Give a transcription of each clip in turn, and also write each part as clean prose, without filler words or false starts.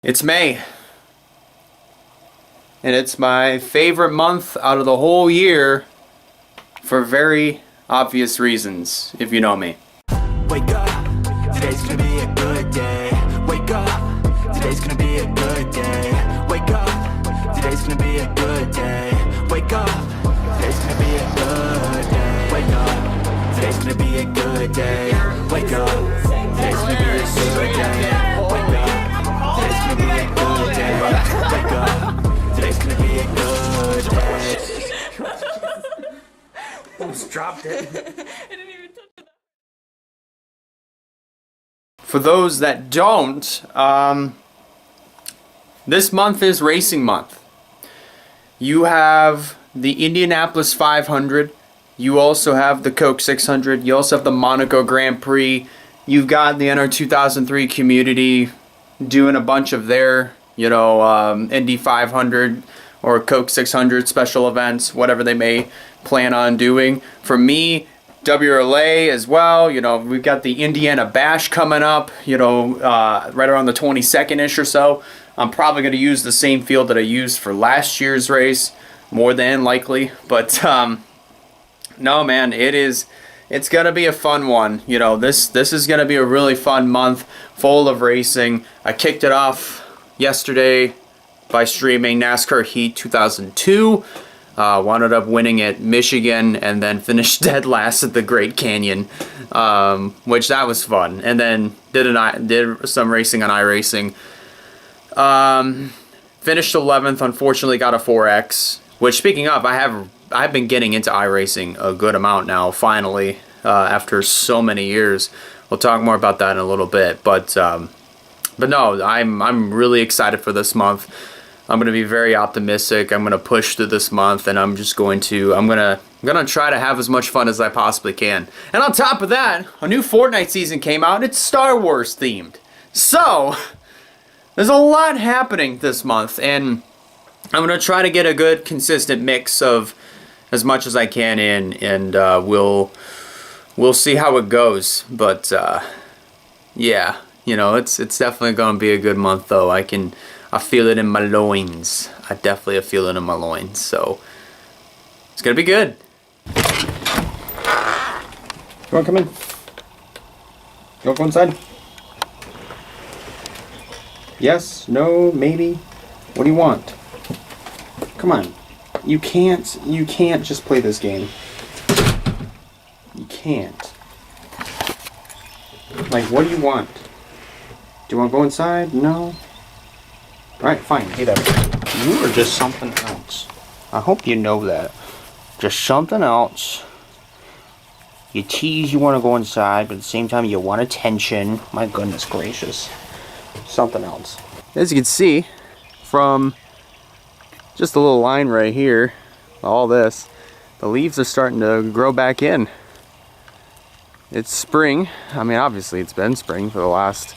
It's May, and it's my favorite month out of the whole year for very obvious reasons, if you know me. Wake up, today's gonna be a good day. Wake up, today's gonna be a good day. Wake up, today's gonna be a good day. Wake up, today's gonna be a good day. Wake up, today's gonna be a good day. Wake up, today's gonna be a good day. Wake up, today's gonna be a good day. Wake up, today's gonna be a good day. Almost dropped it. For those that don't, this month is racing month. You have the Indianapolis 500. You also have the Coke 600. You also have the Monaco Grand Prix. You've got the NR 2003 community doing a bunch of their, Indy 500 or Coke 600 special events, whatever they may plan on doing. For me, WRLA as well. We've got the Indiana Bash coming up, right around the 22nd-ish or so. I'm probably going to use the same field that I used for last year's race, more than likely. But no, man, it's going to be a fun one. This is going to be a really fun month full of racing. I kicked it off yesterday by streaming NASCAR Heat 2002. Wound up winning at Michigan and then finished dead last at the Great Canyon, which that was fun. And then did some racing on iRacing. Finished 11th. Unfortunately, got a 4X. Which, speaking of, I've been getting into iRacing a good amount now. Finally, after so many years. We'll talk more about that in a little bit. But no, I'm really excited for this month. I'm going to be very optimistic. I'm going to push through this month, and I'm going to try to have as much fun as I possibly can. And on top of that, a new Fortnite season came out, and it's Star Wars themed. So, there's a lot happening this month, and I'm going to try to get a good, consistent mix of as much as I can in, and we'll see how it goes. But, yeah, it's definitely going to be a good month, though. I feel it in my loins. I definitely feel it in my loins. So, it's going to be good. You want to come in? You want to go inside? Yes? No? Maybe? What do you want? Come on. You can't just play this game. You can't. Like, what do you want? Do you want to go inside? No? Alright, fine. Hey there. You are just something else. I hope you know that. Just something else. You tease you want to go inside, but at the same time you want attention. My goodness gracious. Something else. As you can see, from just a little line right here, all this, the leaves are starting to grow back in. It's spring. I mean, obviously it's been spring for the last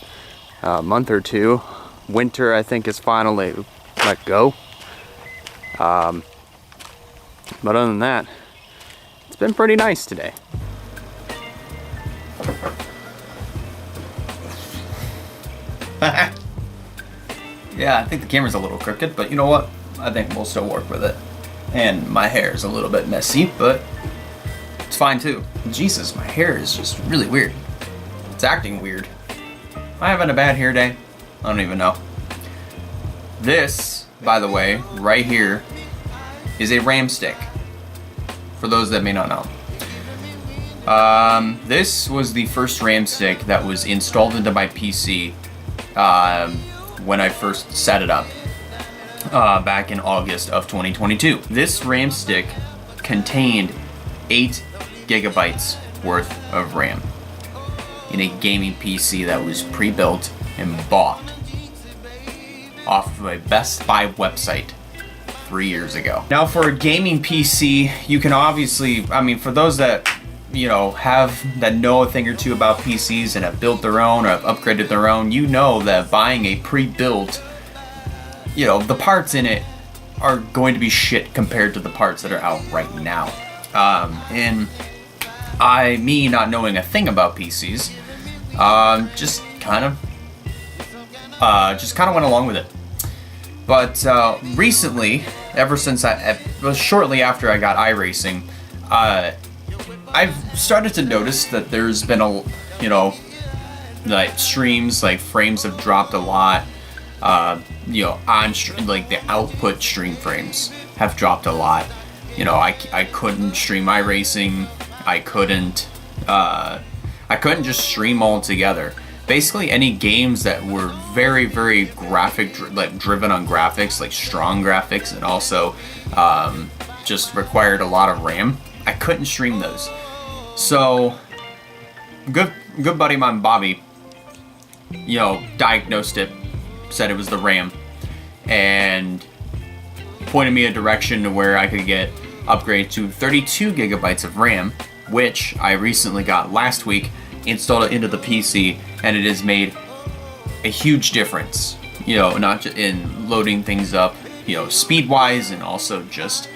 month or two. Winter, I think, is finally let go. But other than that, it's been pretty nice today. Yeah, I think the camera's a little crooked, but you know what? I think we'll still work with it. And my hair is a little bit messy, but it's fine too. Jesus, my hair is just really weird. It's acting weird. Am I having a bad hair day? I don't even know. This, by the way, right here, is a RAM stick. For those that may not know. This was the first RAM stick that was installed into my PC when I first set it up back in August of 2022. This RAM stick contained 8 gigabytes worth of RAM in a gaming PC that was pre-built and bought off of a Best Buy website 3 years ago. Now for a gaming PC, you can obviously, for those that, that know a thing or two about PCs and have built their own or have upgraded their own, that buying a pre-built, the parts in it are going to be shit compared to the parts that are out right now. And me not knowing a thing about PCs, just kind of just kind of went along with it. But recently, ever since shortly after I got iRacing, I've started to notice that there's been like streams, like frames have dropped a lot. Like the output stream frames have dropped a lot. I couldn't stream iRacing. I couldn't just stream altogether. Basically, any games that were very, very driven on graphics, like strong graphics, and also just required a lot of RAM, I couldn't stream those. So, good buddy of mine, Bobby, diagnosed it, said it was the RAM, and pointed me a direction to where I could get upgraded to 32 gigabytes of RAM, which I recently got last week, installed it into the PC, and it has made a huge difference, not just in loading things up, speed-wise, and also just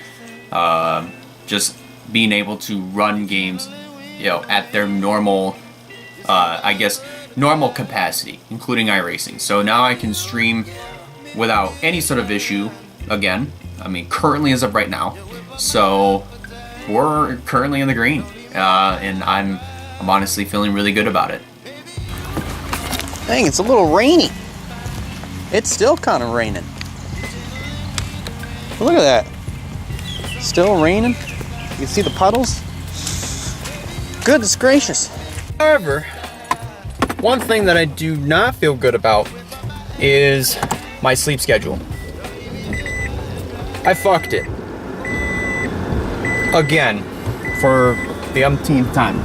being able to run games, at their normal, normal capacity, including iRacing. So now I can stream without any sort of issue again. Currently as of right now. So we're currently in the green, and I'm honestly feeling really good about it. Dang, it's a little rainy. It's still kind of raining. Look at that. Still raining. You can see the puddles. Goodness gracious. However, one thing that I do not feel good about is my sleep schedule. I fucked it. Again, for the umpteenth time.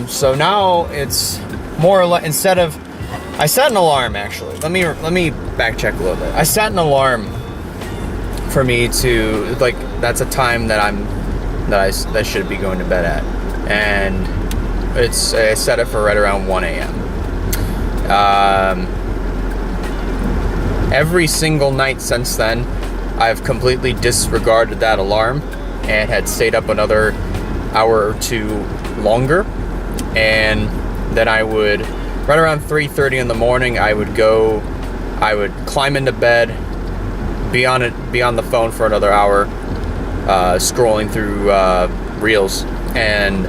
So now it's more or less, instead of, I set an alarm actually. Let me back check a little bit. I set an alarm for me to, like, that's a time that I should be going to bed at. And I set it for right around 1 a.m. Every single night since then, I've completely disregarded that alarm and had stayed up another hour or two longer. And then I would, right around 3:30 in the morning, I would climb into bed, be on the phone for another hour, scrolling through reels, and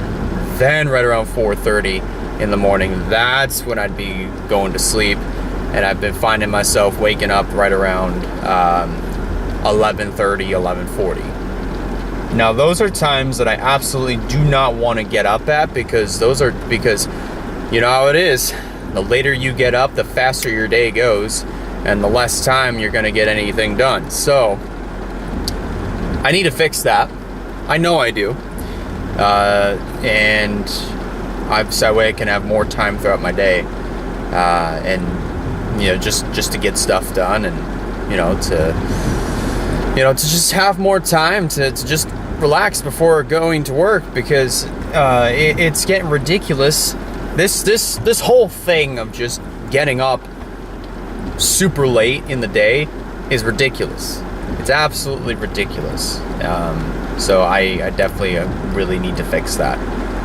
then right around 4:30 in the morning, that's when I'd be going to sleep. And I've been finding myself waking up right around 11:30, 11:40. Now those are times that I absolutely do not want to get up at, because you know how it is. The later you get up, the faster your day goes, and the less time you're going to get anything done. So I need to fix that. I know I do. And that way I can have more time throughout my day, and just to get stuff done, and to just have more time to just relax before going to work, because it's getting ridiculous. This whole thing of just getting up super late in the day is ridiculous. It's absolutely ridiculous. So I definitely really need to fix that.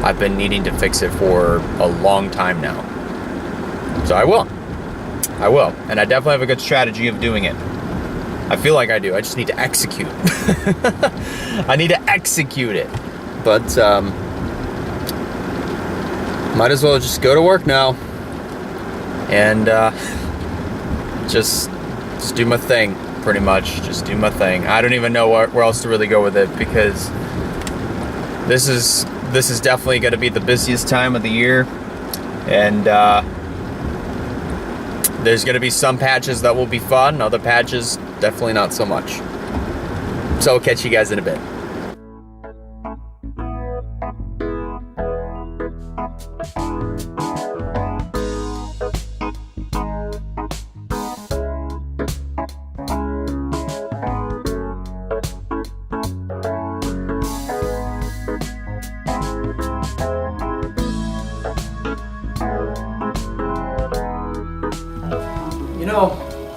I've been needing to fix it for a long time now. So I will. And I definitely have a good strategy of doing it. I feel like I do. I just need to execute. I need to execute it. But might as well just go to work now and just do my thing, pretty much. Just do my thing. I don't even know where else to really go with it, because this is definitely going to be the busiest time of the year, and there's going to be some patches that will be fun, other patches definitely not so much. So I'll catch you guys in a bit.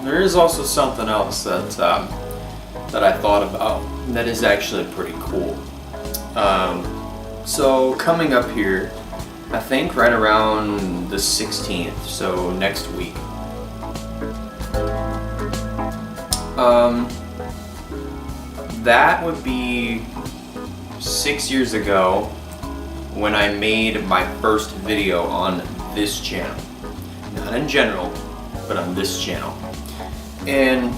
There is also something else that I thought about that is actually pretty cool. So coming up here, I think right around the 16th, so next week, That would be 6 years ago when I made my first video on this channel. Not in general, but on this channel. And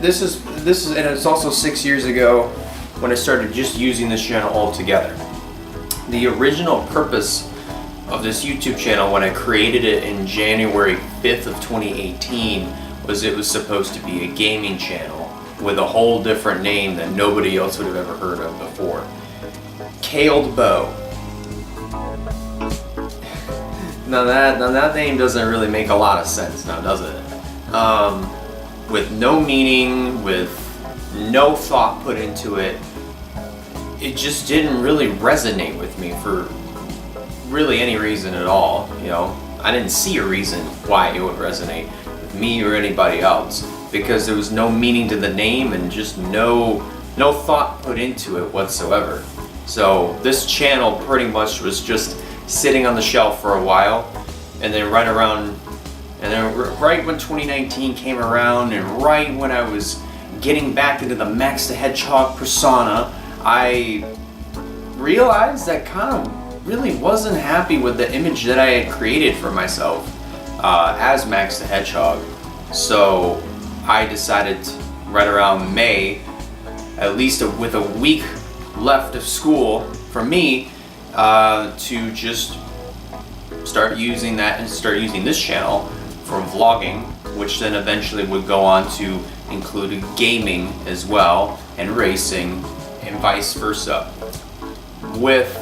this is and it's also 6 years ago when I started just using this channel altogether. The original purpose of this YouTube channel when I created it in January 5th of 2018 was it was supposed to be a gaming channel with a whole different name that nobody else would have ever heard of before. Kaled Bow. Now that name doesn't really make a lot of sense now, does it? With no meaning, with no thought put into it, it just didn't really resonate with me for really any reason at all. You know, I didn't see a reason why it would resonate with me or anybody else, because there was no meaning to the name and just no thought put into it whatsoever. So this channel pretty much was just sitting on the shelf for a while, and then right when 2019 came around, and right when I was getting back into the Max the Hedgehog persona, I realized that kind of really wasn't happy with the image that I had created for myself as Max the Hedgehog. So I decided right around May, at least with a week left of school for me, to just start using that and start using this channel for vlogging, which then eventually would go on to include gaming as well, and racing, and vice versa. With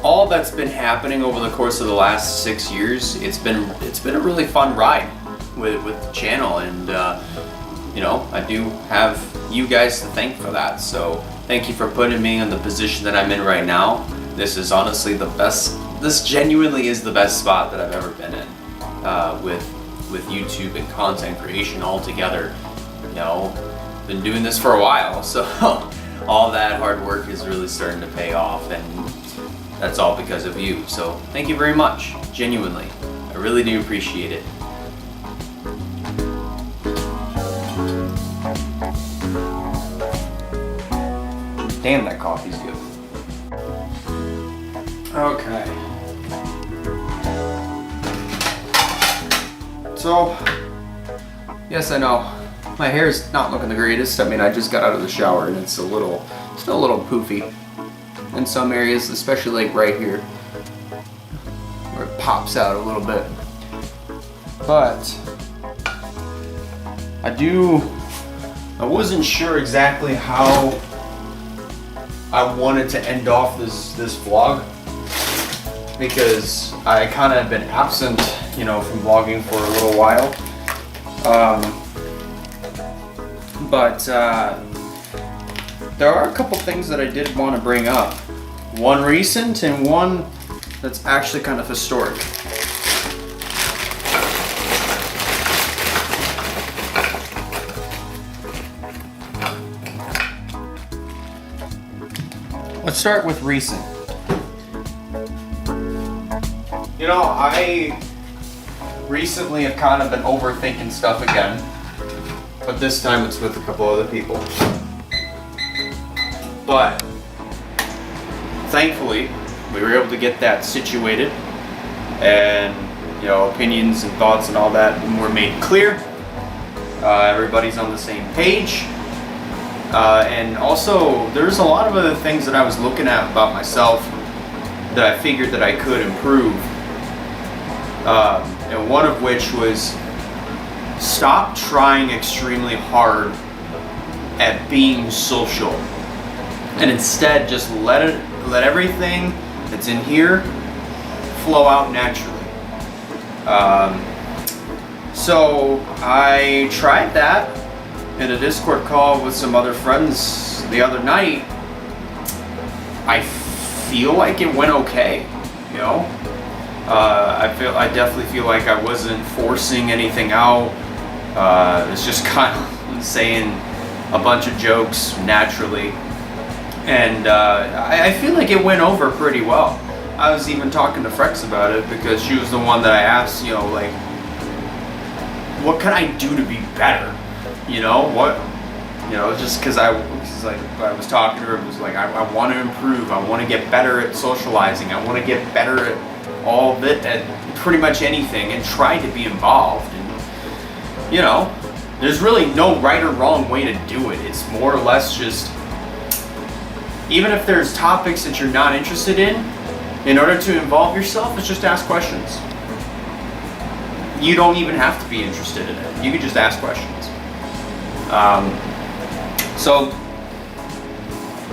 all that's been happening over the course of the last 6 years, it's been a really fun ride with the channel, and you know, I do have you guys to thank for that. So thank you for putting me in the position that I'm in right now. This is honestly the best. This genuinely is the best spot that I've ever been in with YouTube and content creation all together. You know, been doing this for a while, so all that hard work is really starting to pay off, and that's all because of you. So thank you very much, genuinely. I really do appreciate it. Damn, that coffee's good. Okay. So, yes, I know my hair is not looking the greatest. I mean, I just got out of the shower and it's still a little poofy in some areas, especially like right here, where it pops out a little bit. But I wasn't sure exactly how I wanted to end off this vlog, because I kind of been absent, you know, from vlogging for a little while. But there are a couple things that I did want to bring up. One recent and one that's actually kind of historic. Let's start with recent. You know, I recently have kind of been overthinking stuff again, but this time it's with a couple other people. But thankfully, we were able to get that situated, and you know, opinions and thoughts and all that were made clear. Everybody's on the same page. And also, there's a lot of other things that I was looking at about myself that I figured that I could improve. And one of which was stop trying extremely hard at being social, and instead just let everything that's in here flow out naturally. So I tried that in a Discord call with some other friends the other night. I feel like it went okay, you know. I definitely feel like I wasn't forcing anything out. It's just kind of saying a bunch of jokes naturally, and I feel like it went over pretty well. I was even talking to Frex about it, because she was the one that I asked, you know, like, what can I do to be better? you know, what, you know, just because I was talking to her, it was like, I want to improve, I want to get better at socializing, I want to get better at all of it, at pretty much anything, and try to be involved. And, you know, there's really no right or wrong way to do it. It's more or less just, even if there's topics that you're not interested in order to involve yourself, it's just ask questions. You don't even have to be interested in it. You can just ask questions. So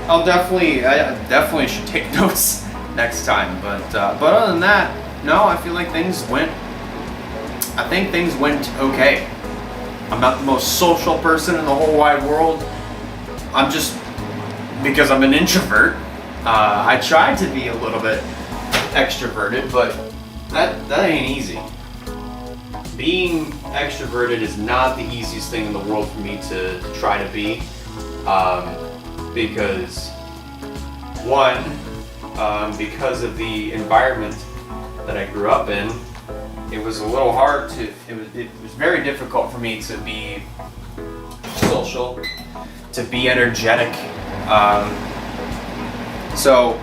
I definitely should take notes next time. But other than that, no, I feel like things went okay. I'm not the most social person in the whole wide world. I'm just, because I'm an introvert, I tried to be a little bit extroverted, but that ain't easy. Being extroverted is not the easiest thing in the world for me to try to be, because one, because of the environment that I grew up in, it was a little hard to, it was very difficult for me to be social, to be energetic. So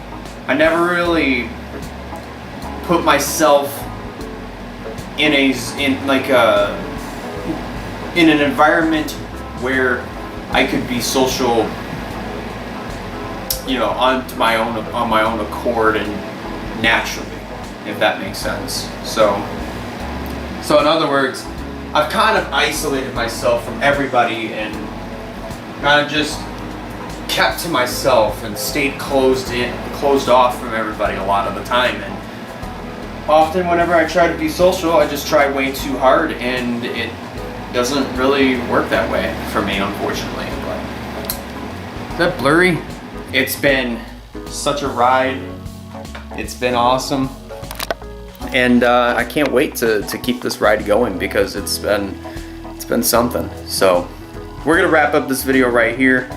I never really put myself in an environment where I could be social, you know, on my own accord and naturally, if that makes sense. So in other words, I've kind of isolated myself from everybody and kind of just kept to myself and stayed closed off from everybody a lot of the time. And often whenever I try to be social, I just try way too hard, and it doesn't really work that way for me, unfortunately. But is that blurry? It's been such a ride. It's been awesome. And I can't wait to keep this ride going, because it's been something. So we're gonna wrap up this video right here.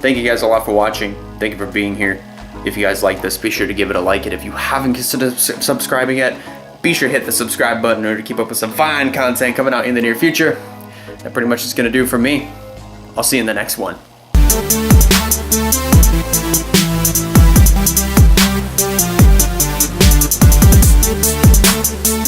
Thank you guys a lot for watching. Thank you for being here. If you guys like this, be sure to give it a like. And if you haven't considered subscribing yet, be sure to hit the subscribe button in order to keep up with some fine content coming out in the near future. That pretty much is gonna do it for me. I'll see you in the next one. We'll be right back.